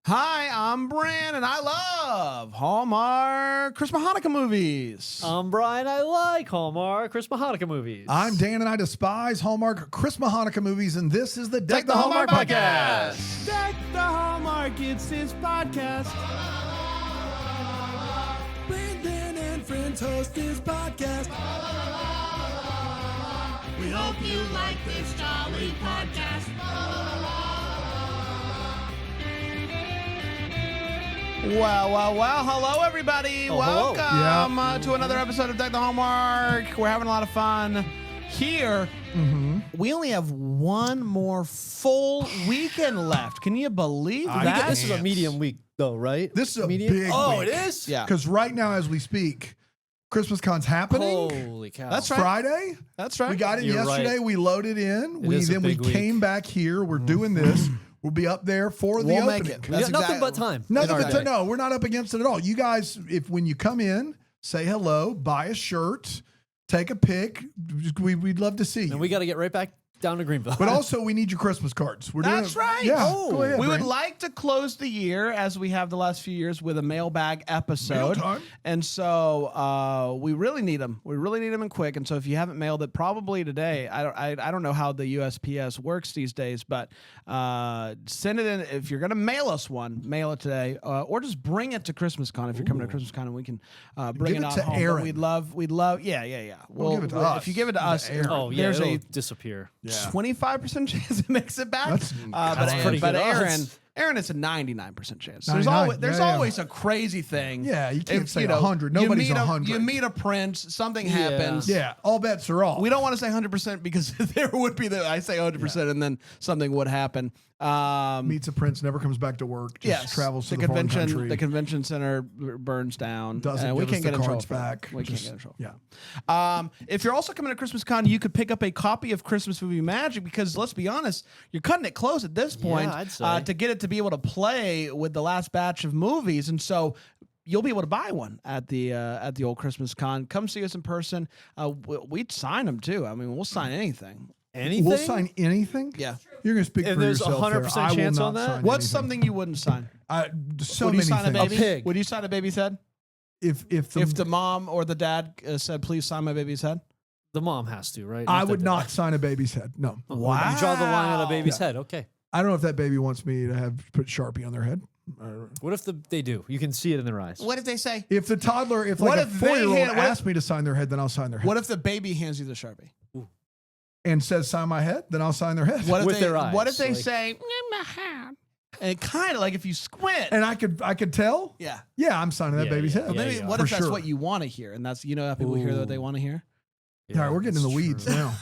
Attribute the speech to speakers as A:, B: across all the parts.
A: Hi, I'm Bran, and I love Hallmark Christmas Hanukkah movies.
B: I'm Brian. I like Hallmark Christmas Hanukkah movies.
C: I'm Dan, and I despise Hallmark Christmas Hanukkah movies, and this is the
A: Deck the Hallmark podcast.
D: Deck the Hallmark, it's his podcast. Brandon and friends host his podcast. We hope you like this jolly podcast.
A: Well, hello, everybody.
B: hello.
A: Welcome to another episode of Deck the Hallmark. We're having a lot of fun here. We only have one more full weekend left. Can you believe that?
B: This is a medium week, though, right?
C: This is a
B: medium?
C: big
B: Oh,
C: week.
B: it is?
A: Yeah.
C: Because right now, as we speak, Christmas Con's happening.
B: Holy cow.
A: That's right.
C: Friday.
A: That's right.
C: We got it
B: You're
C: yesterday.
B: right.
C: We loaded in.
B: It is a
C: Then we
B: big week.
C: came back here. We're doing this. We'll be up there for the
A: We'll
C: opening.
A: make it.
B: We
A: That's
B: got nothing
A: exactly-
B: but time.
C: Nothing
B: in our
C: but
B: day.
C: no, we're not up against it at all. You guys, when you come in, say hello, buy a shirt, take a pic. We'd love to see you.
B: And we got to get right back down to Greenville.
C: But also, we need your Christmas cards. We're
A: That's
C: doing
A: right.
C: Yeah,
B: Oh.
C: go ahead.
A: We would
C: Brandon.
A: like to close the year, as we have the last few years, with a mailbag episode.
C: Mail time.
A: And so we really need them. We really need them and quick. And so if you haven't mailed it, probably today. I don't know how the USPS works these days, but send it in. If you're going to mail us one, mail it today, or just bring it to Christmas Con if you're coming to Christmas Con, and we can bring
C: Give
A: it
C: it
A: out
C: to
A: home. But
C: Aaron.
A: we'd love. Yeah.
C: We'll give it to us.
A: If you give it to us,
C: Aaron.
B: Oh, yeah.
A: there's
B: It'll
A: a
B: disappear.
A: 25% chance it makes it back.
C: That's
B: pretty
A: but
B: good
A: Aaron,
B: odds.
A: Aaron, it's a 99% chance.
C: 99,
A: There's
C: yeah.
A: always a crazy thing.
C: Yeah, you can't
A: If,
C: say
A: you know,
C: 100.
A: you
C: Nobody's
A: meet
C: 100.
A: You meet a prince, something happens.
C: Yeah, all bets are off.
A: We don't want to say 100% because there would be I say 100% and then something would happen.
C: Meets a prince, never comes back to work. Just travels to the foreign country.
A: The convention center burns down.
C: Doesn't
A: we
C: give
A: can't
C: us
A: get
C: the
A: in trouble
C: cards
A: for that.
C: back.
A: We can't
C: Just-
A: get in trouble.
C: Yeah.
A: If you're also coming to Christmas Con, you could pick up a copy of Christmas Movie Magic because let's be honest, you're cutting it close at this point
B: I'd say.
A: to get it to be able to play with the last batch of movies, and so you'll be able to buy one at the old Christmas Con. Come see us in person. We'd sign them too. I mean, we'll sign anything.
B: Anything?
C: We'll sign anything.
A: Yeah.
C: You're going to speak
B: And
C: for
B: there's a
C: yourself.
B: 100%
C: there. I will
B: chance
C: not
B: on that?
C: sign
A: What's
C: anything.
A: something you wouldn't sign?
C: So
A: Would you
C: many
A: sign a
C: things.
A: baby?
B: A pig.
A: Would you sign a baby's head?
C: If
A: If the mom or the dad said, "Please sign my baby's head."
B: The mom has to, right?
C: I
B: Not
C: would
B: the
C: not
B: dad.
C: sign a baby's head. No.
A: Wow.
B: You draw the line on a baby's head. Okay.
C: I don't know if that baby wants me to have put Sharpie on their head.
B: What if they do? You can see it in their eyes.
A: What if they say?
C: If the toddler, if
A: What
C: like a
A: if they
C: 4-year-old
A: hand- what if-
C: asks me to sign their head, then I'll sign their head.
A: What if the baby hands you the Sharpie?
C: And says sign my head, then I'll sign their head.
A: What if
B: With
A: they,
B: their eyes,
A: What if they
B: like-
A: say, my hand? And kind of like if you squint.
C: And I could tell.
A: Yeah.
C: Yeah, I'm signing that
B: Yeah,
C: baby's
B: yeah.
C: head.
A: But maybe
B: yeah.
A: what
C: For
A: if that's
C: sure.
A: what you want to hear? And that's, how people hear what they want to hear.
C: All right, we're getting in the
B: that's
C: weeds
B: true.
C: now.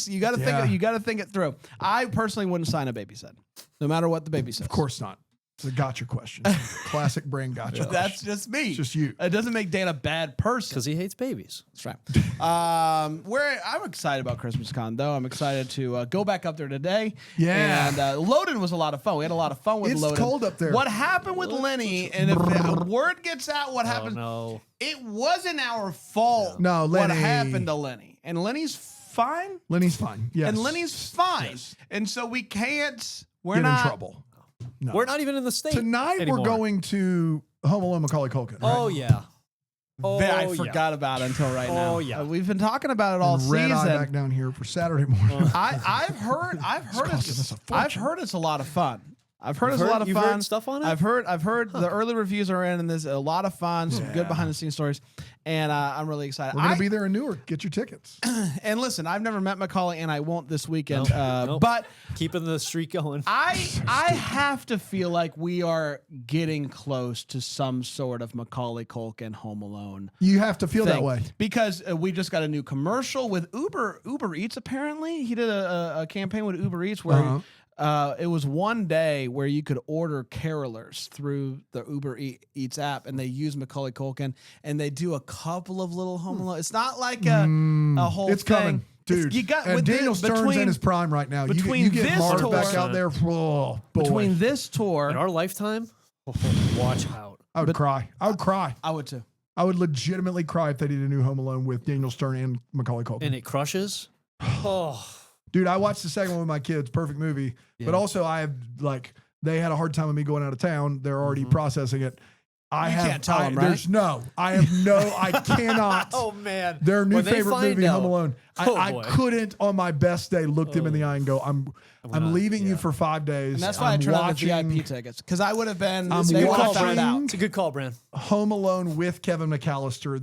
A: You got to
C: Yeah.
A: think. You got to think it through. I personally wouldn't sign a baby's head, no matter what the baby says.
C: Of course not. It's a gotcha question. Classic brain gotcha.
A: That's
C: question.
A: just me.
C: It's just you.
A: It doesn't make Dan a bad person.
B: Because he hates babies.
A: That's right. I'm excited about Christmas Con, though. I'm excited to go back up there today.
C: Yeah.
A: And Loden was a lot of fun. We had a lot of fun with
C: It's
A: Loden.
C: cold up there.
A: What happened with Lenny, and if the word gets out what happened,
B: Oh, no.
A: it wasn't our fault
C: No,
A: what
C: Lenny.
A: happened to Lenny. And Lenny's fine.
C: Lenny's fine. Yes.
A: And Lenny's fine. And so we can't, we're
C: get
A: not.
C: in trouble. No.
B: We're not even in the state.
C: Tonight
B: anymore.
C: we're going to Home Alone Macaulay Culkin.
B: Oh,
C: right?
B: yeah. Oh,
A: I
B: yeah.
A: forgot about it until right now.
B: Oh, yeah.
A: We've been talking about it all
C: And Red Eye
A: season.
C: back down here for Saturday morning.
A: I've heard
C: costing us a fortune.
A: I've heard it's a lot of fun. I've heard
B: You've
A: it's a lot of
B: you've
A: fun.
B: heard stuff on it?
A: I've heard the early reviews are in, and there's a lot of fun, some good behind the scenes stories, and I'm really excited.
C: We're going to be there in Newark. Get your tickets.
A: And listen, I've never met Macaulay, and I won't this weekend.
B: Nope.
A: But
B: Keeping the streak going.
A: I have to feel like we are getting close to some sort of Macaulay Culkin Home Alone.
C: You have to feel that
A: thing.
C: way.
A: Because we just got a new commercial with Uber Eats. Apparently, he did a campaign with Uber Eats where it was one day where you could order carolers through the Uber Eats app, and they use Macaulay Culkin, and they do a couple of little Home Alone. It's not like a whole.
C: It's
A: thing.
C: coming. Dude,
A: You got
C: and
A: with
C: Daniel Stern's in his prime right now.
A: between
C: you get
A: this
C: Marv
A: tour-
C: back out there. Oh, boy.
A: between this
B: In
A: tour.
B: our lifetime, watch out.
C: I would cry. I would cry.
A: I would too.
C: I would legitimately cry if they did a new Home Alone with Daniel Stern and Macaulay Culkin.
B: And it crushes. Oh,
C: Dude, I watched the second one with my kids. Perfect movie.
B: Yeah.
C: But also, I have like They had a hard time with me going out of town. They're already processing it. I
A: can't tell them, right?
C: I have no, I cannot.
B: Oh man,
C: Their new
B: When they
C: favorite
B: find
C: movie,
B: out-
C: Home Alone.
B: Oh,
C: I
B: boy.
C: couldn't on my best day look them in the eye and go, I'm leaving you for 5 days.
A: And that's why I turned on the VIP tickets because I would have been.
C: I'm
A: They would have
C: watching-
A: found out.
B: It's a good call, Brand.
C: Home Alone with Kevin McAllister.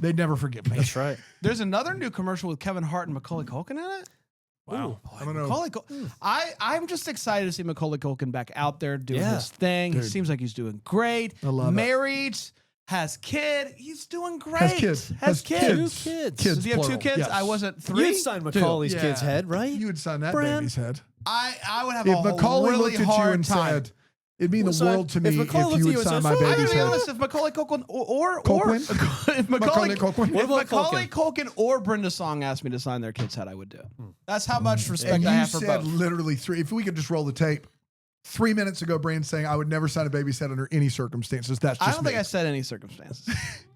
C: They'd never forgive me.
B: That's right.
A: There's another new commercial with Kevin Hart and Macaulay Culkin in it.
C: Wow. I don't know.
A: Macaulay I'm just excited to see Macaulay Culkin back out there doing
B: Yeah.
A: his thing.
C: Dude.
A: He seems like he's doing great.
C: I love it.
A: Married, has kid. He's doing great.
C: Has kids.
A: Has kids.
B: Two kids.
C: Kids,
A: Does he have
C: plural.
A: 2 kids?
C: Yes.
A: I wasn't 3.
B: You'd sign Macaulay's
C: Yeah.
B: kid's head, right?
C: You would sign that
B: Brand?
C: baby's head.
A: I would have
C: If
A: a
C: Macaulay
A: really
C: looked at you
A: hard
C: and
A: time.
C: said, it'd mean the
B: So
C: world to
B: if
C: me if
B: Macaulay looked
C: you
B: at
C: would
B: you and
C: sign
B: said,
C: my
B: "Oh,
A: I'm
C: baby's
A: gonna be
C: head.
A: honest. If Macaulay Culkin or
C: Culkin?
A: if
C: Macaulay Culkin?
B: What about
A: Macaulay Culkin or Brenda Song asked me to sign their kid's head, I would do it. That's how much respect
C: And
A: I
C: you
A: have for
C: said
A: both.
C: literally 3. If we could just roll the tape, 3 minutes ago, Brand saying I would never sign a baby's head under any circumstances. That's just
A: I don't
C: me.
A: think I said any circumstances.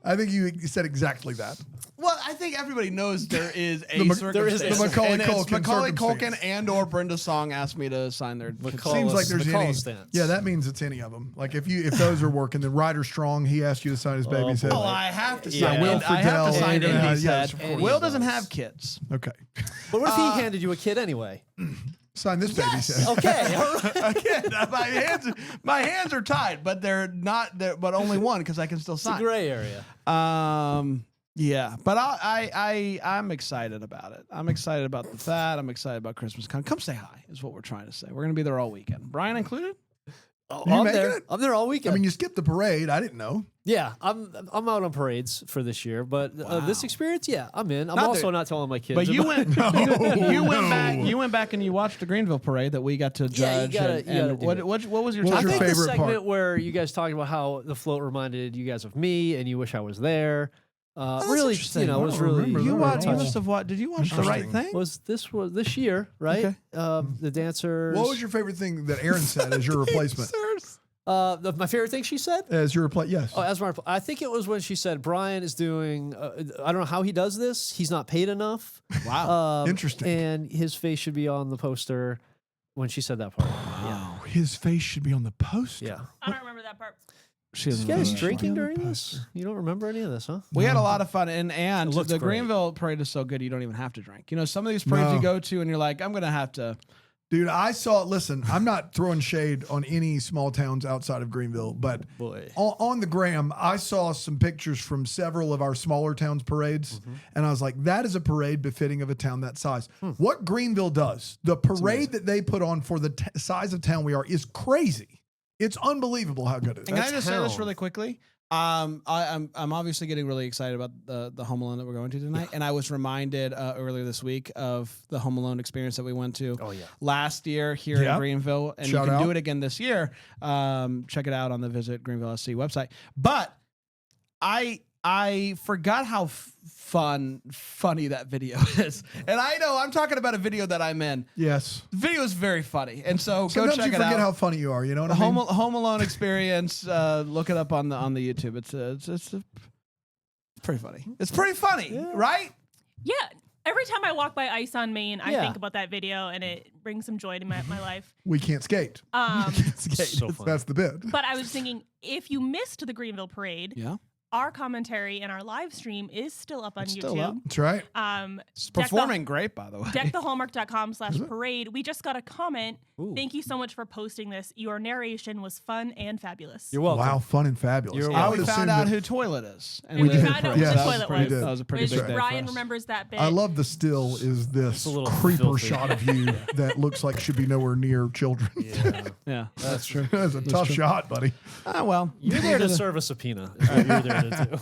C: I think you said exactly that.
A: Well, I think everybody knows there is a
B: there is
A: circumstance.
B: a-
C: The Macaulay
A: and it's
C: Culkin
A: Macaulay
C: circumstance.
A: Culkin and or Brenda Song asked me to sign their.
C: Seems like there's any.
B: stance.
C: Yeah, that means it's any of them. Like if those are working, then Ryder Strong, he asked you to sign his baby's head.
A: Oh, I have to
B: Yeah.
A: sign.
B: Will
A: I have to
C: Friedle
A: sign
C: and,
A: Indy's
C: yes,
A: head.
C: of course.
A: Will doesn't have kids.
C: Okay,
B: But what if he handed you a kid anyway?
C: sign this baby's head.
B: Okay, all right.
A: Again, my hands are tied, but they're not. But only one because I can still
B: It's a
A: sign.
B: gray area.
A: Yeah, but I'm excited about it. I'm excited about that. I'm excited about Christmas Con. Come say hi is what we're trying to say. We're gonna be there all weekend. Brian included.
B: Oh,
C: You
B: I'm
C: making
B: there.
C: it?
B: I'm there all
C: I
B: weekend.
C: mean, you skipped the parade. I didn't know.
B: Yeah, I'm out on parades for this year, but this
A: Wow.
B: experience, yeah, I'm in. I'm
A: Not
B: also
A: that-
B: not telling my kids.
A: But you
B: about-
A: went, you went back. You went back and you watched the Greenville parade that we got to
B: Yeah, you
A: judge.
B: gotta-
A: and
B: you gotta
A: and
B: do
A: what,
B: it.
A: what was your?
C: What was
B: I
C: your
B: think the
C: favorite
B: segment
C: part?
B: where you guys talked about how the float reminded you guys of me, and you wish I was there. Really,
A: interesting.
B: it
A: I
B: was
C: don't
B: really.
C: remember
A: You
C: that
A: watched.
C: at
A: You
C: all.
A: must have watched. Did you watch the right
C: Interesting.
A: thing?
B: Was this year, right?
A: Okay.
B: The dancers.
C: What was your favorite thing that Aaron said as your replacement?
B: my favorite thing she said?
C: As your replacement, yes.
B: Oh, as my, I think it was when she said Brian is doing. I don't know how he does this. He's not paid enough.
A: Wow.
C: Interesting.
B: And his face should be on the poster when she said that part.
C: Oh, his face should be on the poster.
B: Yeah.
E: I don't remember that part.
A: She
B: You
A: doesn't
B: guys
A: know.
B: drinking
C: on the
B: during
C: poster.
B: this? You don't remember any of this, huh?
A: We had a lot of fun, and
B: It looks
A: the
B: great.
A: Greenville parade is so good you don't even have to drink. You know, some of these parades
C: No.
A: you go to and you're like, I'm gonna have to.
C: Dude, I saw. Listen, I'm not throwing shade on any small towns outside of Greenville, but
B: Boy.
C: on the gram, I saw some pictures from several of our smaller towns parades, and I was like, that is a parade befitting of a town that size. What Greenville does, the parade that they put on for the size of town we are, is crazy. It's unbelievable how good it is.
A: And can I just say this
B: town.
A: really quickly? I'm obviously getting really excited about the Home Alone that we're going to tonight, and I was reminded earlier this week of the Home Alone experience that we went to last year here
C: Yep.
A: in Greenville, and
C: Shout
A: you can
C: out.
A: do it again this year. Check it out on the Visit Greenville SC website. But I forgot how funny that video is, and I know I'm talking about a video that I'm in.
C: Yes.
A: The video is very funny, and so
C: Sometimes
A: go check
C: you
A: it
C: forget
A: out.
C: how funny you are. You know what
A: The
C: I mean?
A: Home Alone experience. Look it up on the YouTube. It's pretty funny. It's pretty funny, right?
E: Yeah. Every time I walk by Ice on Main, I
B: Yeah.
E: think about that video, and it brings some joy to my life.
C: We can't skate.
B: So funny.
C: That's the bit.
E: But I was thinking, if you missed the Greenville Parade,
A: Yeah,
E: our commentary and our live stream is still up on
A: It's
E: YouTube.
A: still up.
C: That's right.
A: it's performing great, by the way.
E: Deckthehallmark.com/parade. We just got a comment.
B: Ooh.
E: Thank you so much for posting this. Your narration was fun and fabulous.
B: You're welcome.
C: Wow, fun and fabulous.
B: You're
A: I
C: would
A: we
C: assume
A: found out
C: that-
A: who Toilet is,
E: And we
C: did.
E: found out
C: Yes,
E: who the
C: that was
E: toilet
C: pretty
E: was.
C: good.
A: That was a pretty
E: Which
A: big day for
E: Ryan
A: us.
E: remembers that bit.
C: I love the still is this
B: a little
C: creeper
B: filthy.
C: shot of you that looks like should be nowhere near children.
B: Yeah.
A: Yeah,
C: That's true. That's a tough shot, buddy.
A: well,
B: You're there to serve a subpoena. Is what you're there to do.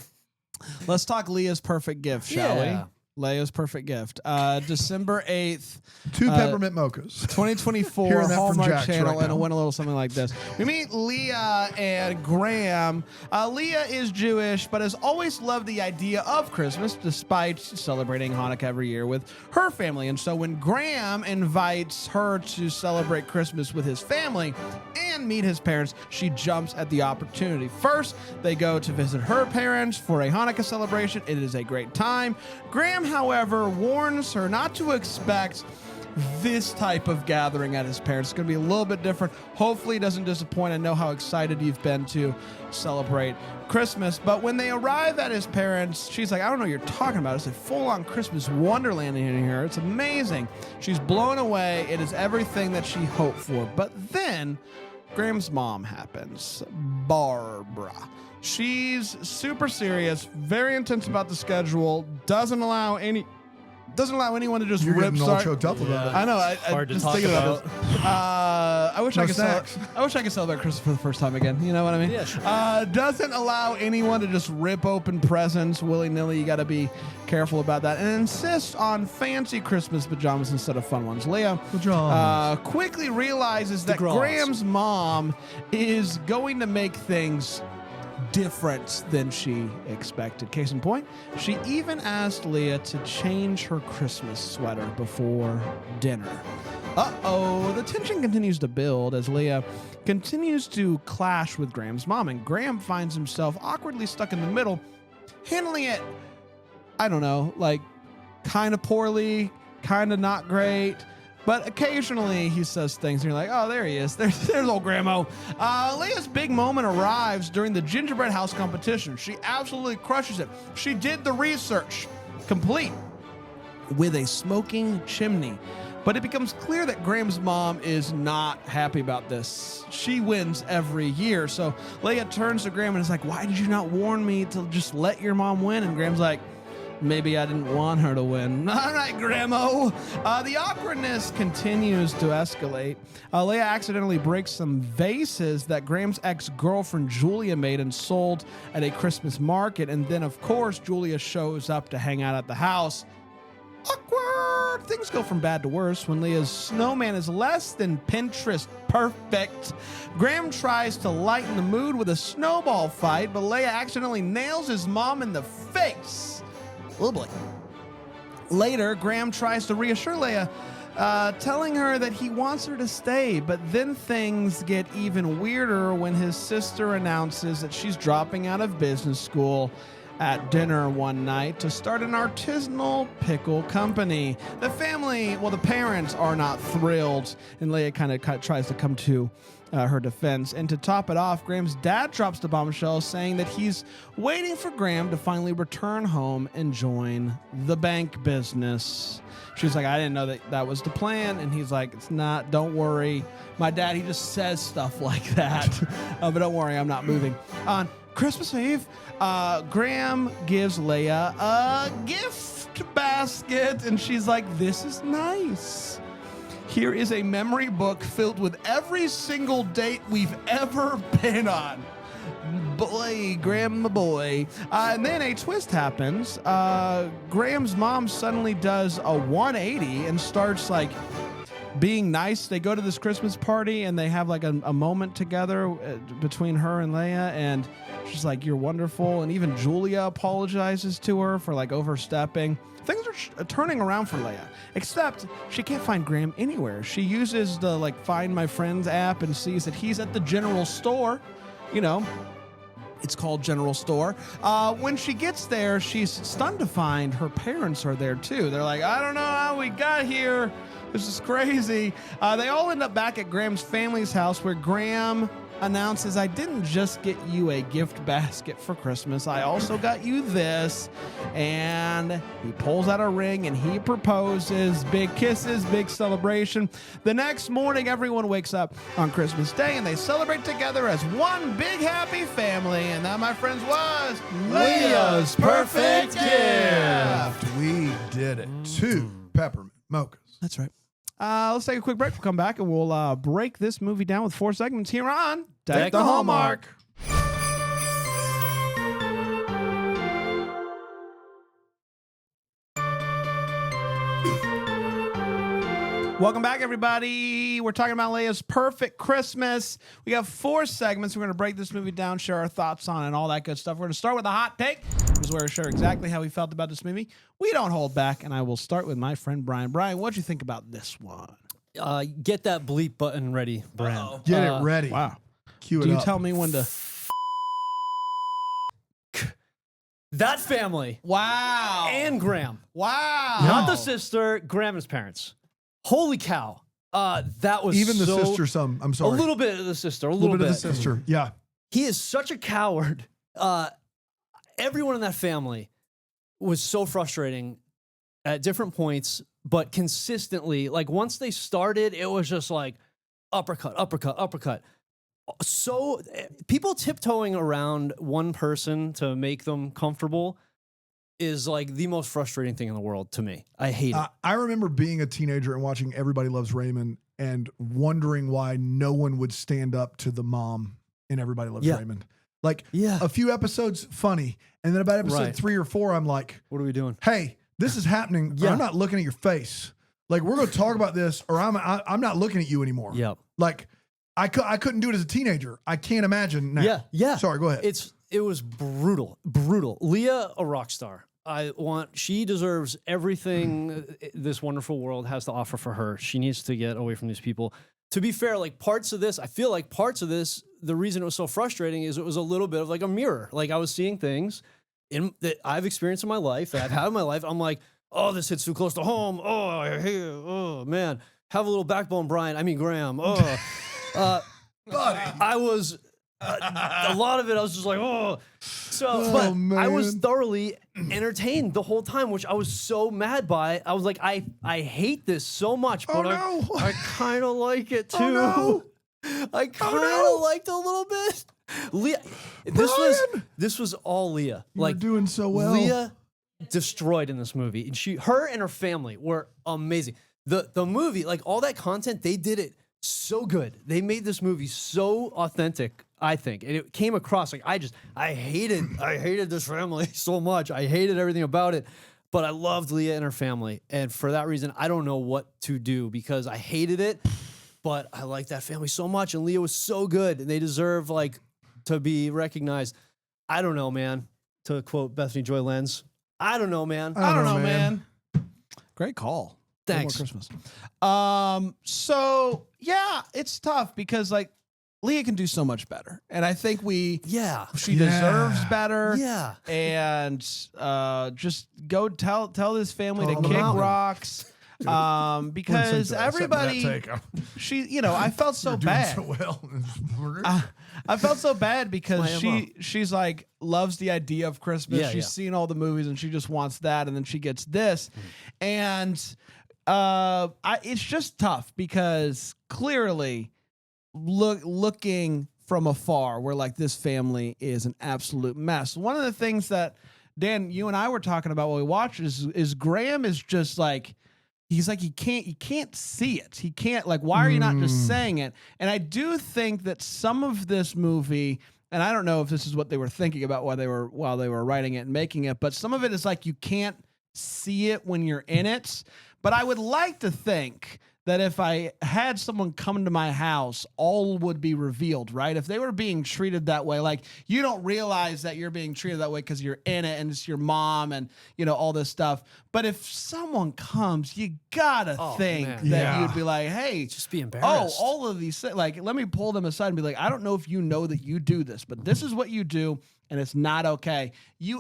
A: let's talk Leah's perfect gift, shall
B: Yeah.
A: we? Leah's perfect gift. December 8th,
C: 2 peppermint mochas.
A: 2024
C: Hearing that from
A: Hallmark
C: Jax
A: Channel,
C: right
A: and it
C: now.
A: went a little something like this. We meet Leah and Graham. Leah is Jewish, but has always loved the idea of Christmas, despite celebrating Hanukkah every year with her family. And so when Graham invites her to celebrate Christmas with his family and meet his parents, she jumps at the opportunity. First, they go to visit her parents for a Hanukkah celebration. It is a great time. Graham, however, warns her not to expect this type of gathering at his parents'. It's going to be a little bit different. Hopefully it doesn't disappoint. I know how excited you've been to celebrate Christmas. But when they arrive at his parents', she's like, I don't know what you're talking about. It's a full-on Christmas wonderland in here. It's amazing. She's blown away. It is everything that she hoped for. But then Graham's mom happens, Barbara. She's super serious, very intense about the schedule, doesn't allow anyone to just
C: You're
A: rip.
C: getting all choked up about it.
A: I know. I
B: Hard to
A: just
B: talk
A: thinking about this. I wish
C: No
A: I could.
C: snacks.
A: I wish I could celebrate Christmas for the first time again. You know what I mean?
B: Yeah, sure.
A: Doesn't allow anyone to just rip open presents willy nilly. You got to be careful about that, and insists on fancy Christmas pajamas instead of fun ones. Leah quickly realizes that
B: Graham's.
A: Graham's mom is going to make things different than she expected. Case in point, she even asked Leah to change her Christmas sweater before dinner. Uh-oh, the tension continues to build as Leah continues to clash with Graham's mom, and Graham finds himself awkwardly stuck in the middle, handling it, I don't know, like kind of poorly, kind of not great. But occasionally he says things and you're like, oh, there he is. There's old Grandma. Leah's big moment arrives during the gingerbread house competition. She absolutely crushes it. She did the research, complete with a smoking chimney. But it becomes clear that Graham's mom is not happy about this. She wins every year. So Leah turns to Graham and is like, why did you not warn me to just let your mom win? And Graham's like, maybe I didn't want her to win. All right, Grandma. The awkwardness continues to escalate. Leah accidentally breaks some vases that Graham's ex-girlfriend Julia made and sold at a Christmas market. And then, of course, Julia shows up to hang out at the house. Awkward. Things go from bad to worse when Leah's snowman is less than Pinterest perfect. Graham tries to lighten the mood with a snowball fight, but Leah accidentally nails his mom in the face. Oh boy. Later, Graham tries to reassure Leah, telling her that he wants her to stay, but then things get even weirder when his sister announces that she's dropping out of business school at dinner one night to start an artisanal pickle company. The family, well, the parents are not thrilled, and Leah kind of tries to come to her defense. And to top it off, Graham's dad drops the bombshell saying that he's waiting for Graham to finally return home and join the bank business. She's like, I didn't know that was the plan. And he's like, it's not, don't worry. My dad, he just says stuff like that. But don't worry, I'm not moving. On Christmas Eve, Graham gives Leah a gift basket, and she's like, this is nice. Here is a memory book filled with every single date we've ever been on. Boy, Graham, my boy. And then a twist happens. Graham's mom suddenly does a 180 and starts like being nice. They go to this Christmas party and they have like a moment together between her and Leah, and she's like, you're wonderful. And even Julia apologizes to her for like overstepping. Things are turning around for Leah, except she can't find Graham anywhere. She uses the like Find My Friends app and sees that he's at the general store. You know, it's called General Store. When she gets there, she's stunned to find her parents are there too. They're like, I don't know how we got here. This is crazy. They all end up back at Graham's family's house, where Graham announces, I didn't just get you a gift basket for Christmas, I also got you this. And he pulls out a ring and he proposes. Big kisses, big celebration. The next morning, everyone wakes up on Christmas Day and they celebrate together as one big happy family. And that, my friends, was
B: Leah's perfect gift.
C: We did it. 2 peppermint mochas.
A: That's right. Let's take a quick break. We'll come back and we'll break this movie down with 4 segments here on
B: Deck the Hallmark.
A: Welcome back, everybody. We're talking about Leah's Perfect Christmas. We got 4 segments. We're going to break this movie down, share our thoughts on it, and all that good stuff. We're going to start with a hot take. This is where we share exactly how we felt about this movie. We don't hold back, and I will start with my friend Brian. Brian, what'd you think about this one?
B: Get that bleep button ready, Bran.
C: Get it ready.
A: Wow.
C: Cue it
A: Do you
C: up.
A: tell me when to...
B: That family.
A: Wow.
B: And Graham.
A: Wow.
B: Not the sister, Graham and his parents. Holy cow. That was
C: Even the
B: so,
C: sister, I'm sorry.
B: A little bit of the sister, a
C: A
B: little
C: little bit
B: bit.
C: of the sister. Yeah.
B: He is such a coward. Everyone in that family was so frustrating at different points, but consistently, like once they started, it was just like uppercut, uppercut, uppercut. So people tiptoeing around one person to make them comfortable is like the most frustrating thing in the world to me. I hate it.
C: I remember being a teenager and watching Everybody Loves Raymond and wondering why no one would stand up to the mom in Everybody Loves Raymond. Like a few episodes funny, and then about episode 3 or 4, I'm like,
B: what are we doing?
C: Hey, this is happening. I'm not looking at your face. Like we're going to talk about this, or I'm not looking at you anymore.
B: Yep.
C: Like I couldn't do it as a teenager. I can't imagine now.
B: Yeah.
C: Sorry, go ahead.
B: It was brutal. Leah, a rock star. She deserves everything this wonderful world has to offer for her. She needs to get away from these people. To be fair, like parts of this, I feel like parts of this, the reason it was so frustrating is it was a little bit of like a mirror. Like I was seeing things that I've experienced in my life, that I've had in my life. I'm like, oh, this hits too close to home. Oh, I hate it. Oh, man. Have a little backbone, Graham. Oh,
C: Buddy.
B: I was, a lot of it, I was just like, oh. So, but
C: man.
B: I was thoroughly entertained the whole time, which I was so mad by. I was like, I hate this so much, but I kind of like it too.
C: Oh,
B: I kind of liked it a little bit. Leah, this was all Leah.
C: You're doing so well.
B: Leah destroyed in this movie, and her and her family were amazing. The movie, like all that content, they did it so good. They made this movie so authentic, I think, and it came across like I hated this family so much. I hated everything about it, but I loved Leah and her family, and for that reason, I don't know what to do because I hated it, but I liked that family so much, and Leah was so good, and they deserve like to be recognized. I don't know, man. To quote Bethany Joy Lenz, I don't know, man.
A: I don't know, man. Great call.
B: Thanks.
A: No more Christmas. So yeah, it's tough because like Leah can do so much better, and I think she deserves better.
B: Yeah,
A: and just go tell this family to kick rocks. Because everybody, I felt so bad.
C: So well.
A: I felt so bad because she's like loves the idea of Christmas. She's seen all the movies and she just wants that, and then she gets this, and it's just tough because clearly, looking from afar, we're like, this family is an absolute mess. One of the things that Dan, you and I were talking about while we watched is Graham is just like. He's like, you can't see it. He can't, like, why are you not just saying it? And I do think that some of this movie, and I don't know if this is what they were thinking about while they were writing it and making it, but some of it is like you can't see it when you're in it. But I would like to think that if I had someone come to my house, all would be revealed, right? If they were being treated that way, like you don't realize that you're being treated that way because you're in it and it's your mom and, all this stuff. But if someone comes, you gotta think that you'd be like, hey,
B: just be embarrassed.
A: Oh, all of these things. Like, let me pull them aside and be like, I don't know if you know that you do this, but this is what you do and it's not okay.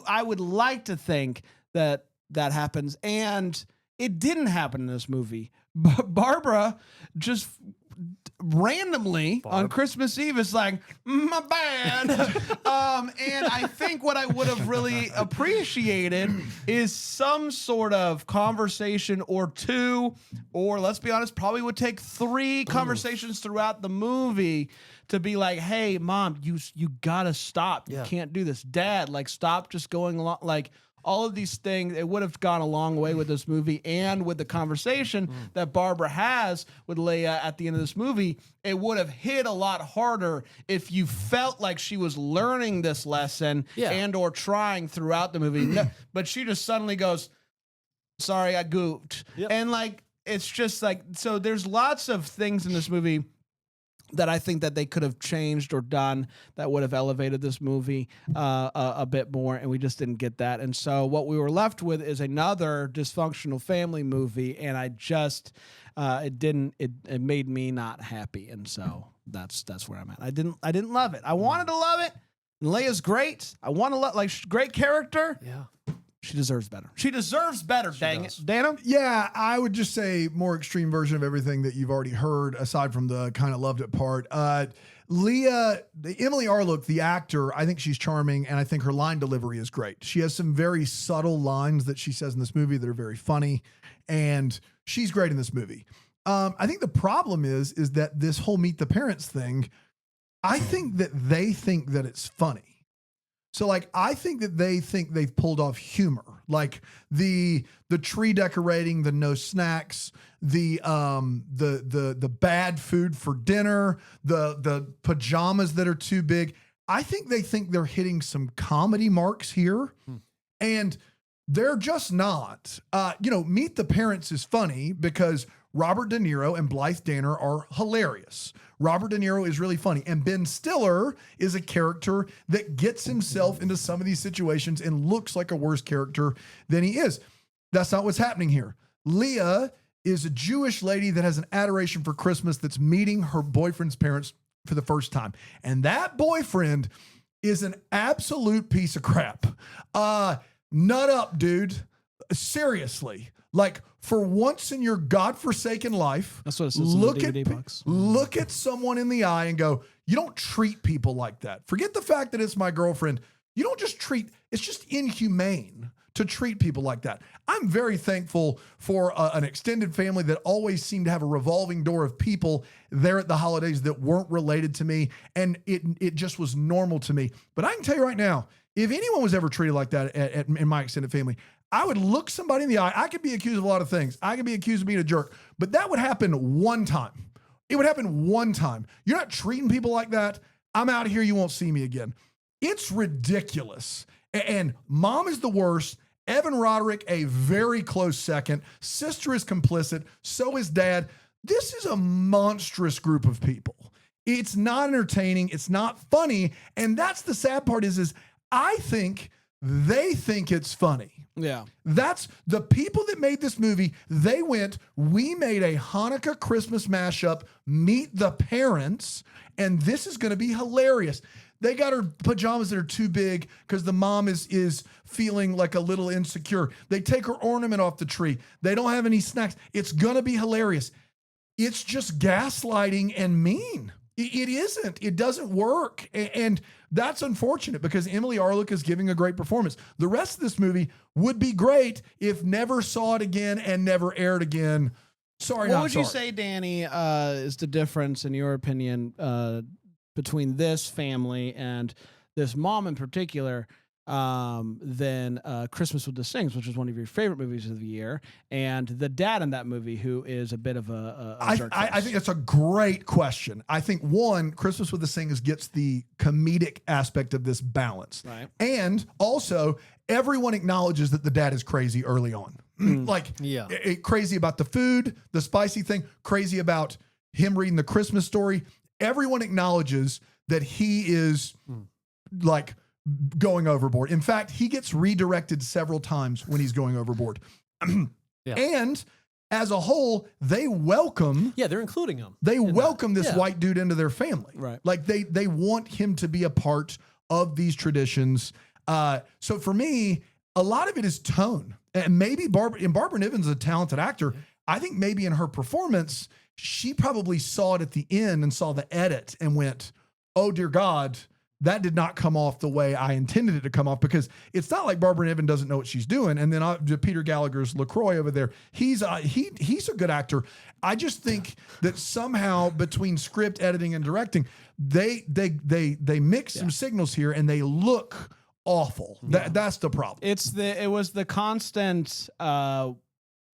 A: I would like to think that happens. And it didn't happen in this movie. Barbara just randomly on Christmas Eve is like, my bad. And I think what I would have really appreciated is some sort of conversation or two, or let's be honest, probably would take 3 conversations throughout the movie to be like, hey, mom, you gotta stop. You can't do this. Dad, like, stop just going along. Like, all of these things, it would have gone a long way with this movie and with the conversation that Barbara has with Leah at the end of this movie. It would have hit a lot harder if you felt like she was learning this lesson and or trying throughout the movie. But she just suddenly goes, sorry, I goofed. And like, it's just like, so there's lots of things in this movie that I think that they could have changed or done that would have elevated this movie a bit more, and we just didn't get that. And so what we were left with is another dysfunctional family movie, and I just it made me not happy, and so that's where I'm at. I didn't love it. I wanted to love it. And Leia's great. I want to love, like, great character.
B: Yeah.
A: She deserves better. She deserves better, dang
B: does.
A: it. Dana?
C: Yeah, I would just say more extreme version of everything that you've already heard, aside from the kind of loved it part. Leah, Emily Arlook, the actor, I think she's charming, and I think her line delivery is great. She has some very subtle lines that she says in this movie that are very funny, and she's great in this movie. I think the problem is that this whole Meet the Parents thing, I think that they think that it's funny. So like, I think that they think they've pulled off humor, like the tree decorating, the no snacks, the bad food for dinner, the pajamas that are too big. I think they think they're hitting some comedy marks here, and they're just not. Meet the Parents is funny because Robert De Niro and Blythe Danner are hilarious. Robert De Niro is really funny. And Ben Stiller is a character that gets himself into some of these situations and looks like a worse character than he is. That's not what's happening here. Leah is a Jewish lady that has an adoration for Christmas that's meeting her boyfriend's parents for the first time. And that boyfriend is an absolute piece of crap. Nut up, dude. Seriously. Like, for once in your godforsaken life,
A: That's what it says in the DVD box.
C: Look at someone in the eye and go, you don't treat people like that. Forget the fact that it's my girlfriend. You don't just it's just inhumane to treat people like that. I'm very thankful for an extended family that always seemed to have a revolving door of people there at the holidays that weren't related to me. And it just was normal to me. But I can tell you right now, if anyone was ever treated like that in my extended family, I would look somebody in the eye. I could be accused of a lot of things. I could be accused of being a jerk, but that would happen one time. It would happen one time. You're not treating people like that. I'm out of here. You won't see me again. It's ridiculous. And mom is the worst. Evan Roderick, a very close second. Sister is complicit. So is dad. This is a monstrous group of people. It's not entertaining. It's not funny. And that's the sad part is I think they think it's funny.
A: Yeah.
C: That's the people that made this movie. They we made a Hanukkah Christmas mashup, Meet the Parents, and this is going to be hilarious. They got her pajamas that are too big because the mom is feeling like a little insecure. They take her ornament off the tree. They don't have any snacks. It's going to be hilarious. It's just gaslighting and mean. It isn't. It doesn't work. And that's unfortunate because Emily Arlook is giving a great performance. The rest of this movie would be great if never saw it again and never aired again. Sorry,
A: What would you say, Danny, is the difference, in your opinion, between this family and this mom in particular than Christmas with the Sings, which is one of your favorite movies of the year, and the dad in that movie, who is a bit of a jerk face?
C: I think that's a great question. I think, one, Christmas with the Sings gets the comedic aspect of this balance.
A: Right.
C: And also, everyone acknowledges that the dad is crazy early on. Crazy about the food, the spicy thing, crazy about him reading the Christmas story. Everyone acknowledges that he is like going overboard. In fact, he gets redirected several times when he's going overboard.
B: Yeah.
C: And as a whole, they welcome.
B: Yeah, they're including him.
C: They welcome this white dude into their family.
A: Right.
C: Like they want him to be a part of these traditions. So for me, a lot of it is tone. And maybe Barbara Niven's a talented actor. I think maybe in her performance, she probably saw it at the end and saw the edit and went, oh dear God, that did not come off the way I intended it to come off, because it's not like Barbara Niven doesn't know what she's doing. And then Peter Gallagher's LaCroix over there, he's a good actor. I just think that somehow between script editing and directing, they mix some signals here and they look awful. That's the problem.
A: It was the constant.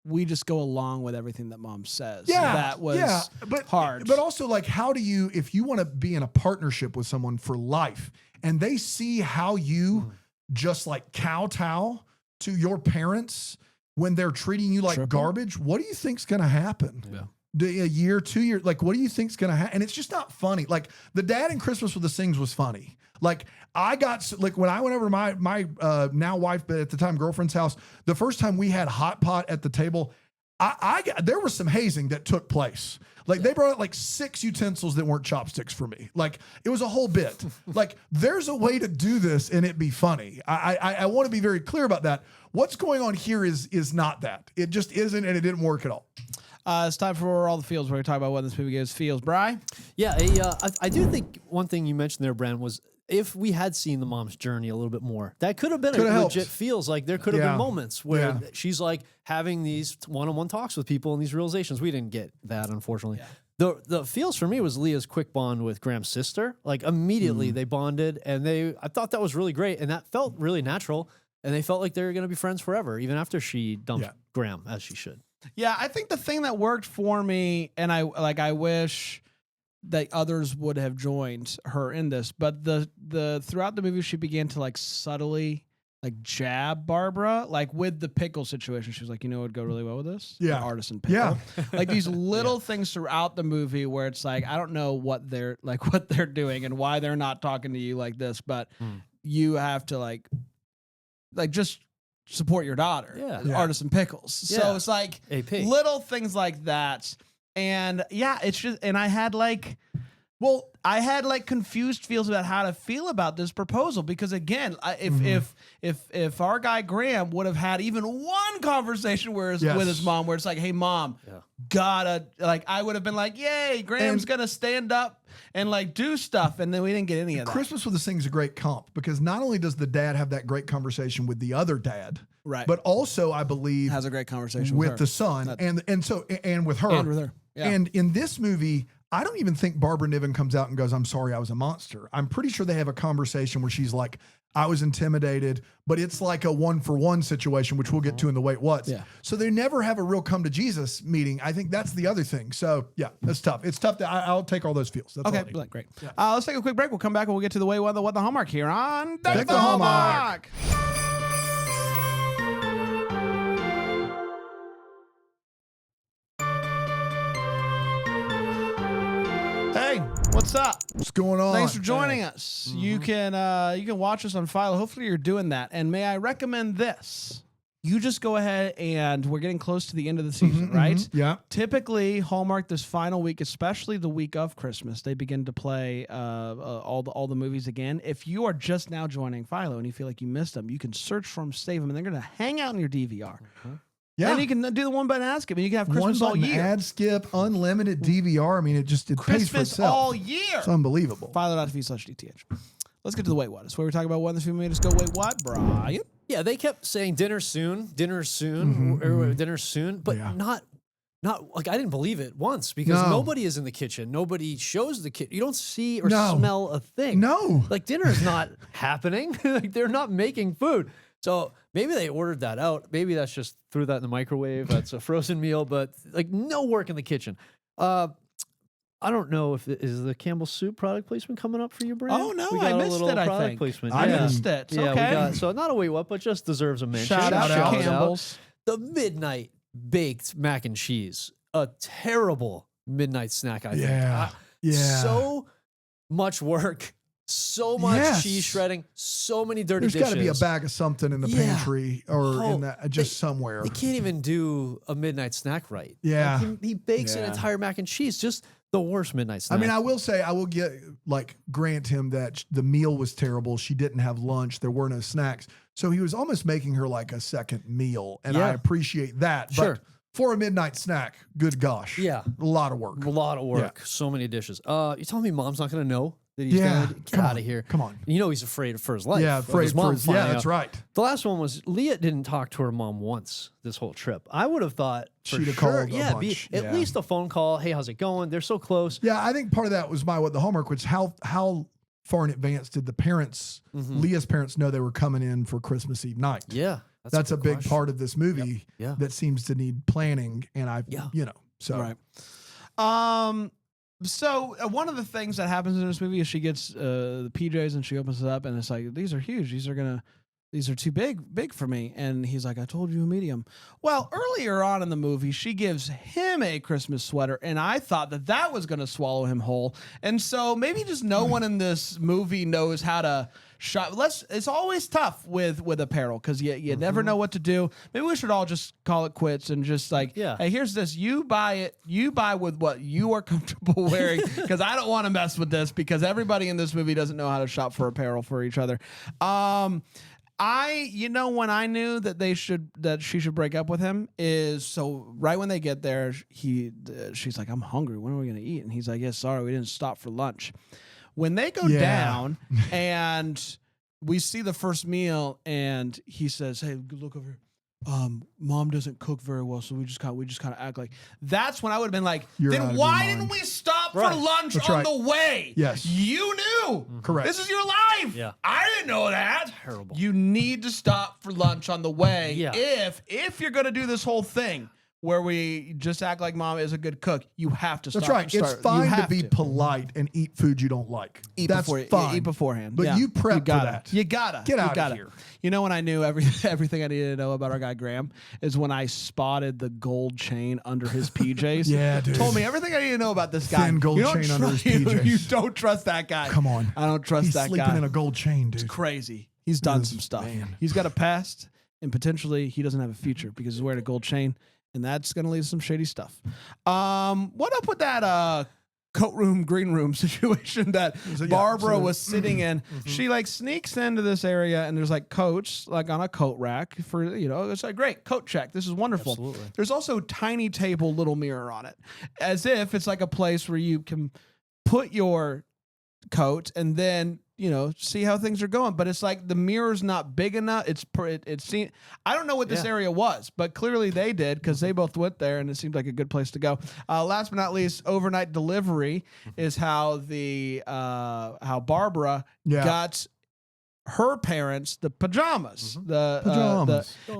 A: We just go along with everything that mom says.
C: Yeah,
A: that was hard.
C: But also, like, how do you, if you want to be in a partnership with someone for life and they see how you just like kowtow to your parents when they're treating you like garbage, what do you think's going to happen? Yeah. A year, 2 years, like, what do you think's going to happen? And it's just not funny. Like, the dad in Christmas with the Sings was funny. Like, I got, like, when I went over to my now wife, but at the time girlfriend's house, the first time we had hot pot at the table, there was some hazing that took place. Like they brought out like 6 utensils that weren't chopsticks for me. Like it was a whole bit. Like there's a way to do this and it be funny. I want to be very clear about that. What's going on here is not that. It just isn't, and it didn't work at all.
A: It's time for all the feels. We're going to talk about what this movie gives feels. Bri?
B: Yeah, I do think one thing you mentioned there, Brand, was if we had seen the mom's journey a little bit more, that could have been
C: Could've helped.
B: legit feels. Like there could have been
C: Yeah.
B: moments where
C: Yeah.
B: she's like having these one-on-one talks with people and these realizations. We didn't get that, unfortunately. The feels for me was Leah's quick bond with Graham's sister. Like immediately they bonded, and I thought that was really great, and that felt really natural. And they felt like they were going to be friends forever, even after she dumped Graham, as she should.
A: Yeah, I think the thing that worked for me, and I wish that others would have joined her in this, but the throughout the movie she began to like subtly like jab Barbara, like with the pickle situation. She was like, you know what would go really well with this?
C: Yeah.
A: The artisan pickle.
C: Yeah.
A: Like these little things throughout the movie where it's like, I don't know what they're doing and why they're not talking to you like this, but you have to like just support your daughter.
B: Yeah.
C: Yeah.
A: Artisan pickles. So
B: Yeah.
A: it's like
B: AP.
A: little things like that. And yeah, it's just, and I had like confused feels about how to feel about this proposal, because again, if our guy Graham would have had even one conversation with his mom where it's like, hey mom, gotta, like, I would have been like, yay, Graham's gonna stand up and like do stuff, and then we didn't get any of that.
C: Christmas with this thing is a great comp because not only does the dad have that great conversation with the other dad,
A: Right.
C: but also I believe
A: has a great conversation
C: with
A: her.
C: the son and with her.
A: And with her. Yeah.
C: And in this movie, I don't even think Barbara Niven comes out and goes, I'm sorry, I was a monster. I'm pretty sure they have a conversation where she's like, I was intimidated, but it's like a 1-for-1 situation, which we'll get to in the Wait What's.
A: Yeah.
C: So they never have a real come to Jesus meeting. I think that's the other thing. So yeah, that's tough. It's tough to, I'll take all those feels. That's all I need.
A: Great. Let's take a quick break. We'll come back and we'll get to the What the Hallmark here on
C: Deck the Hallmark.
A: Hey, what's up?
C: What's going on?
A: Thanks for joining us. You can watch us on Philo. Hopefully you're doing that. And may I recommend this? You just go ahead, and we're getting close to the end of the season, right?
C: Yeah.
A: Typically, Hallmark this final week, especially the week of Christmas, they begin to play all the movies again. If you are just now joining Philo and you feel like you missed them, you can search for them, save them, and they're going to hang out in your DVR.
C: Yeah.
A: And you can do the one button ad skip, and you can have Christmas
C: One
A: all
C: button
A: year.
C: ad skip, unlimited DVR. I mean, it pays for
A: Christmas
C: itself.
A: all year.
C: It's unbelievable.
A: Philo.tv/DTH. Let's get to the Wait What. It's where we talk about what this movie made us go, wait, what, Brian?
B: Yeah, they kept saying dinner soon, dinner soon, dinner soon, but not like I didn't believe it once because nobody is in the kitchen. Nobody shows the kitchen. You don't see or smell a thing.
C: No.
B: Like dinner is not happening. Like they're not making food. So maybe they ordered that out. Maybe that's just threw that in the microwave. That's a frozen meal, but like no work in the kitchen. I don't know if is the Campbell Soup product placement coming up for you, Brand?
A: Oh, no,
B: We
A: I
B: got a
A: missed
B: little
A: it, I
B: product
A: think.
B: placement.
C: I
B: Yeah.
A: missed it.
B: Yeah,
A: Okay.
B: we got so not a wait what, but just deserves a mention.
A: Shout out
C: out.
A: Campbell's.
B: The midnight baked mac and cheese, a terrible midnight snack. I think.
C: Yeah. Yeah.
B: So much work, so much
C: Yes.
B: cheese shredding, so many dirty
C: There's
B: dishes.
C: got to be a bag of something in the
B: Yeah.
C: pantry or
B: Oh,
C: in that, just somewhere.
B: They can't even do a midnight snack right.
C: Yeah.
B: Like, he bakes an
C: Yeah.
B: entire mac and cheese, just the worst midnight snack.
C: I mean, I will grant him that the meal was terrible. She didn't have lunch. There were no snacks. So he was almost making her like a second meal. And I
B: Yeah.
C: appreciate that.
B: Sure.
C: But for a midnight snack, good gosh.
B: Yeah.
C: A lot of work.
B: A lot of work, so many dishes. You telling me mom's not going to know that he's
C: Yeah.
B: gonna get
C: Come
B: out
C: on.
B: of here?
C: Come on.
B: You know he's afraid for his life.
C: Yeah,
B: of
C: afraid
B: his
C: for
B: mom
C: his, yeah,
B: finding
C: that's
B: out.
C: right.
B: The last one was Leah didn't talk to her mom once this whole trip. I would have thought for
C: She'd have
B: sure,
C: called a
B: yeah,
C: bunch.
B: at
C: Yeah.
B: least a phone call. Hey, how's it going? They're so close.
C: Yeah, I think part of that was what the Hallmark was how far in advance did the parents, Leah's parents, know they were coming in for Christmas Eve night?
B: Yeah,
C: That's a
B: good
C: big
B: question.
C: part of this movie
B: Yeah.
C: that seems to need planning. And so
A: Right. So one of the things that happens in this movie is she gets the PJs and she opens it up and it's like, these are huge. These are these are too big for me. And he's like, I told you a medium. Well, earlier on in the movie, she gives him a Christmas sweater, and I thought that was going to swallow him whole. And so maybe just no one in this movie knows how to shop. It's always tough with apparel because you never know what to do. Maybe we should all just call it quits and just like, hey, here's this. You buy with what you are comfortable wearing because I don't want to mess with this because everybody in this movie doesn't know how to shop for apparel for each other. When I knew that she should break up with him is so right when they get there, she's like, I'm hungry. When are we going to eat? And he's like, yeah, sorry, we didn't stop for lunch. When they go down and we see the first meal and he says, hey, look over here. Mom doesn't cook very well, so we just kind of act like. That's when I would have been like, then why didn't we stop for lunch on the way?
C: Yes.
A: You knew.
C: Correct.
A: This is your life.
B: Yeah.
A: I didn't know that.
B: Terrible.
A: You need to stop for lunch on the way.
B: Yeah.
A: If you're going to do this whole thing where we just act like mom is a good cook, you have to stop.
C: That's right. It's fine to be polite and eat food you don't like. That's fine.
A: Eat beforehand.
C: But you prep for that.
A: You gotta.
C: Get out of here.
A: You know when I knew everything I needed to know about our guy Graham is when I spotted the gold chain under his PJs.
C: Yeah, dude.
A: Told me everything I need to know about this guy.
C: Thin gold chain under his PJs.
A: You don't trust that guy.
C: Come on.
A: I don't trust that guy.
C: He's sleeping in a gold chain, dude.
A: It's crazy. He's done some stuff.
C: Man.
A: He's got a past, and potentially he doesn't have a future because he's wearing a gold chain. And that's going to lead to some shady stuff. What up with that coat room, green room situation that Barbara was sitting in? She like sneaks into this area and there's like coats like on a coat rack for, it's like, great, coat check. This is wonderful.
B: Absolutely.
A: There's also a tiny table, little mirror on it. As if it's like a place where you can put your coat and then see how things are going, but it's like the mirror's not big enough. I don't know what this area was, but clearly they did because they both went there and it seemed like a good place to go. Last but not least, overnight delivery is how how Barbara got her parents the pajamas.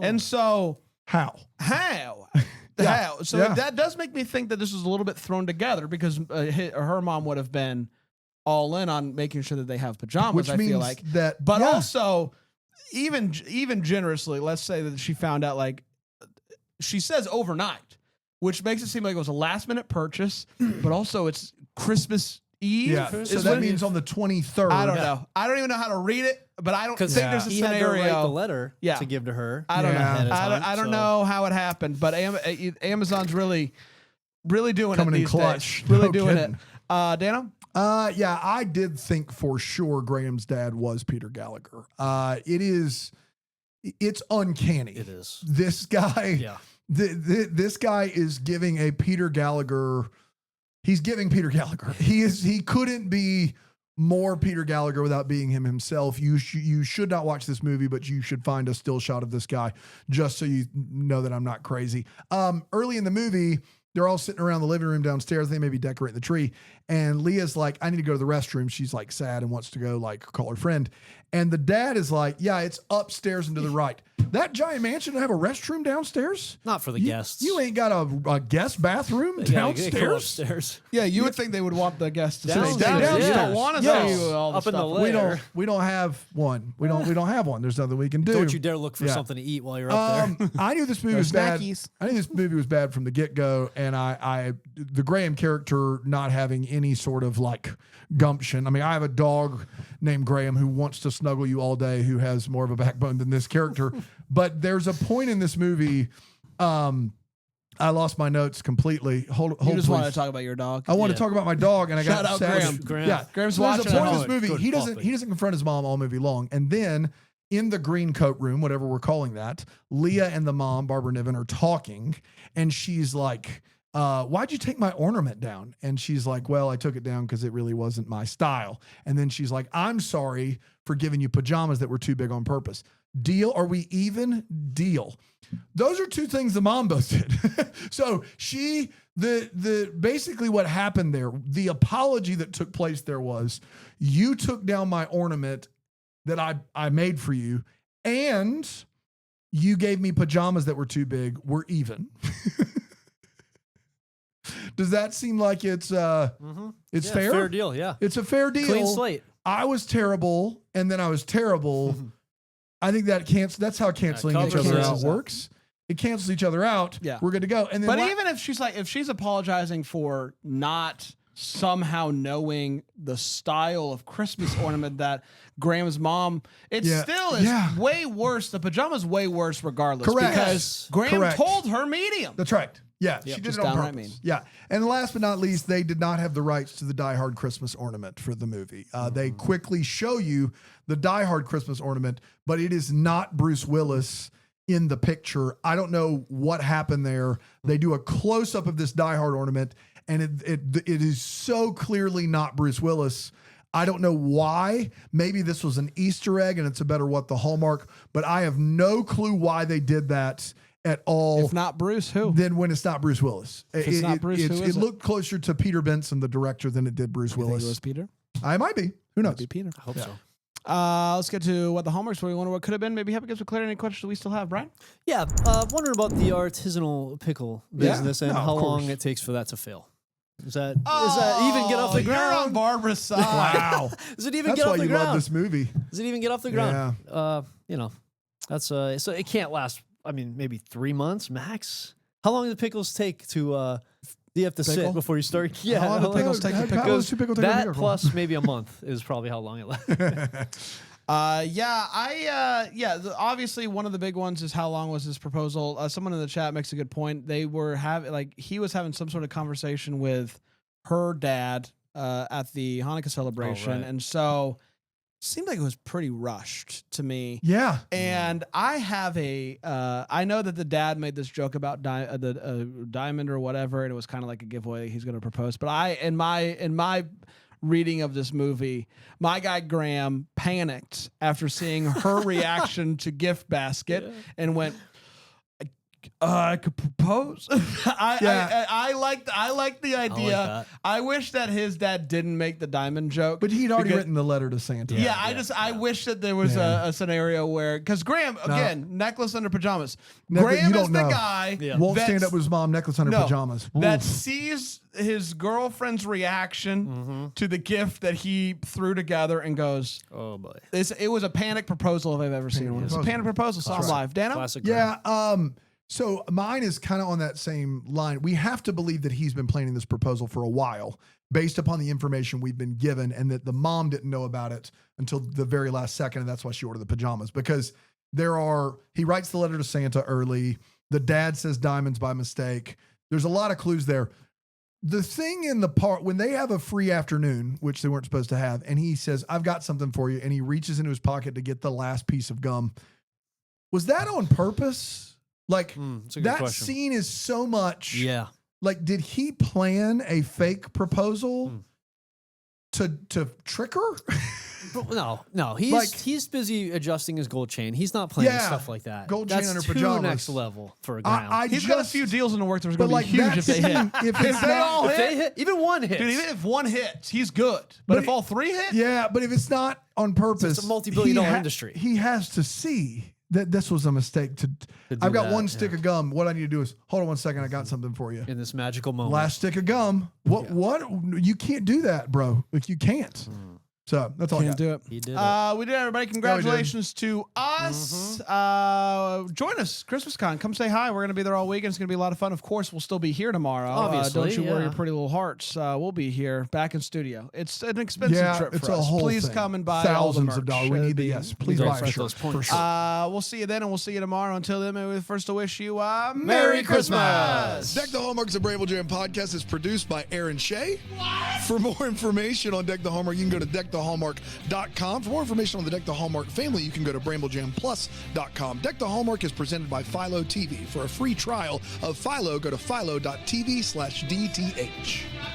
A: And so how? So that does make me think that this was a little bit thrown together because her mom would have been all in on making sure that they have pajamas.
C: Which
A: I
C: means
A: feel like
C: that,
A: but also even generously, let's say that she found out like she says overnight, which makes it seem like it was a last minute purchase, but also it's Christmas Eve.
C: Yeah, so that means on the 23rd.
A: I don't know. I don't even know how to read it, but I don't think there's a
B: he
A: scenario.
B: Had to write the letter to give to her.
A: I don't know. I don't
B: so.
A: know how it happened, but Amazon's really doing
C: coming
A: it
C: in
A: these
C: clutch.
A: days. Really
C: No
A: doing
C: kidding.
A: it. Dano?
C: Yeah, I did think for sure Graham's dad was Peter Gallagher. It's uncanny.
B: It is.
C: This guy, this guy is giving a Peter Gallagher. He's giving Peter Gallagher. He couldn't be more Peter Gallagher without being him himself. You should not watch this movie, but you should find a still shot of this guy just so you know that I'm not crazy. Early in the movie, they're all sitting around the living room downstairs. They may be decorating the tree. And Leah's like, I need to go to the restroom. She's like sad and wants to go like call her friend. And the dad is like, yeah, it's upstairs and to the right. That giant mansion to have a restroom downstairs?
B: Not for the guests.
C: You ain't got a guest bathroom downstairs?
B: Upstairs.
A: Yeah, you would think they would want the guests to stay
B: Downstairs.
A: downstairs. You
B: Yes.
A: don't want to
C: Yes.
A: see all the
B: Up in the
A: stuff.
B: lair.
C: We don't have one. We don't have one. There's nothing we can do.
B: Don't you dare look for something to eat while you're up there.
C: I knew this movie was bad. I knew this movie was bad from the get-go, and the Graham character not having any sort of like gumption. I mean, I have a dog named Graham who wants to snuggle you all day, who has more of a backbone than this character. But there's a point in this movie. I lost my notes completely. Hold
A: You just
C: please.
A: want to talk about your dog.
C: I want to talk about my dog, and I
A: Shout
C: got
A: out
C: sad.
A: Graham.
C: Yeah,
A: Graham's
C: so there's
A: watching
C: a point
A: at
C: in this
A: home.
C: movie.
B: Good
C: He doesn't confront his mom all movie long, and then in the green coat room, whatever we're calling that, Leah and the mom, Barbara Niven, are talking, and she's like, why'd you take my ornament down? And she's like, well, I took it down because it really wasn't my style. And then she's like, I'm sorry for giving you pajamas that were too big on purpose. Deal? Are we even? Deal. Those are two things the mom both did. So basically what happened there, the apology that took place there was, you took down my ornament that I made for you, and you gave me pajamas that were too big. We're even. Does that seem like it's fair?
B: Fair deal, yeah.
C: It's a fair deal.
B: Clean slate.
C: I was terrible, and then I was terrible. I think that's how canceling each
B: covers
C: other
B: it.
C: out works. It cancels each other out.
A: Yeah.
C: We're good to go. And then
A: But even if she's apologizing for not somehow knowing the style of Christmas ornament that Graham's mom, it still is way worse. The pajama's way worse regardless.
C: Correct.
A: Because Graham told her medium.
C: That's right. Yeah, she did
A: just
C: it on
A: downright
C: purpose.
A: mean.
C: Yeah, and last but not least, they did not have the rights to the Die Hard Christmas ornament for the movie. They quickly show you the Die Hard Christmas ornament, but it is not Bruce Willis in the picture. I don't know what happened there. They do a close up of this Die Hard ornament, and it is so clearly not Bruce Willis. I don't know why. Maybe this was an Easter egg, and it's a better what the Hallmark. But I have no clue why they did that at all.
A: If not Bruce, who?
C: Then when it's not Bruce Willis.
A: If it's not Bruce, who is
C: it looked closer to Peter Benson, the director, than it did Bruce
A: You think
C: Willis.
A: it was Peter?
C: I might be. Who knows?
A: Might be Peter.
B: I hope so.
A: Let's get to what the Hallmarks were. We wonder what could have been. Maybe have give some clarity. Any questions that we still have, Brian?
B: Yeah, wondering about the artisanal pickle business and
C: No, of
B: how long
C: course.
B: it takes for that to fail. Is that even get off the
A: You're on
B: ground?
A: Barbara's side.
C: Wow.
B: Does it even
C: That's
B: get
C: why
B: off the
C: you
B: ground?
C: love this movie.
B: Does it even get off the ground? That's so it can't last. I mean, maybe 3 months max. How long do the pickles take to? Do you have to
A: Pickle?
B: sit before you start? Yeah,
A: How long do pickles take to pickle?
C: How long does two pickle take to
B: that
C: pickle?
B: plus maybe a month is probably how long it lasts.
A: Obviously one of the big ones is how long was this proposal? Someone in the chat makes a good point. They were he was having some sort of conversation with her dad at the Hanukkah celebration,
B: right.
A: and so it seemed like it was pretty rushed to me.
C: Yeah.
A: And I have I know that the dad made this joke about the diamond or whatever, and it was kind of like a giveaway he's going to propose. But in my reading of this movie, my guy Graham panicked after seeing her reaction to gift basket and went, I could propose. I like the idea.
B: that.
A: I wish that his dad didn't make the diamond joke.
C: But he'd already
A: because-
C: written the letter to Santa.
A: I wish that there was a scenario where, because Graham, again, necklace under pajamas.
C: You
A: Graham is
C: don't
A: the
C: know.
A: guy
C: Won't
A: that's-
C: stand up with his mom, necklace under pajamas.
A: that
C: Oof.
A: sees his girlfriend's reaction to the gift that he threw together and goes,
B: Oh boy,
A: it was a panic proposal if I've ever seen one. It's a panic proposal. Saw him live. Dano?
B: classic.
C: Yeah. So mine is kind of on that same line. We have to believe that he's been planning this proposal for a while based upon the information we've been given, and that the mom didn't know about it until the very last second. And that's why she ordered the pajamas, because he writes the letter to Santa early. The dad says diamonds by mistake. There's a lot of clues there. The thing in the part when they have a free afternoon, which they weren't supposed to have, and he says, I've got something for you. And he reaches into his pocket to get the last piece of gum. Was that on purpose? Like
B: it's a good
C: that
B: question.
C: scene is so much.
B: Yeah.
C: Like, did he plan a fake proposal to trick her?
B: No. He's busy adjusting his gold chain. He's not playing stuff like that.
C: Gold chain
B: That's
C: under
B: too
C: pajamas.
B: next level for a Graham.
A: He's got a few deals in the works that are
C: but
A: going to be
C: like
A: huge
C: that
A: if they hit.
C: scene, if it's
A: they
C: not-
A: all
B: if
A: hit,
B: they hit, even one hit,
A: dude, even if one hits, he's good. But
C: But
A: if all three hit,
C: yeah, but if it's not on purpose,
B: It's a multi-billion-dollar
C: he
B: industry.
C: He has to see that this was a mistake. I've got
B: that,
C: one stick of gum. What I need to do is hold on 1 second. I got something for you.
B: in this magical moment.
C: Last stick of gum. What? You can't do that, bro. Like, you can't. So that's all I
A: can't
C: got.
A: do it.
B: He did it.
A: We did, everybody. Congratulations to us. Join us, Christmas Con. Come say hi. We're going to be there all weekend. It's going to be a lot of fun. Of course, we'll still be here tomorrow.
B: Obviously,
A: don't you worry,
B: yeah.
A: your pretty little hearts. We'll be here, back in studio. It's an expensive
C: Yeah,
A: trip
C: it's
A: for
C: a
A: us.
C: whole
A: Please
C: thing.
A: come and buy
C: Thousands
A: all
C: of
A: the merch.
C: dollars. We need
A: It'd
C: the
A: be-
C: yes. Please
B: Don't
C: buy a
B: fret
C: shirt
B: those
C: for
B: points.
C: sure.
A: We'll see you then, and we'll see you tomorrow. Until then, maybe first to wish you
B: Merry Christmas.
C: Deck the Hallmark's a Bramble Jam podcast is produced by Aaron Shea. For more information on Deck the Hallmark, you can go to deckthehallmark.com. For more information on the Deck the Hallmark family, you can go to bramblejamplus.com. Deck the Hallmark is presented by Philo TV. For a free trial of Philo, go to philo.tv/DTH.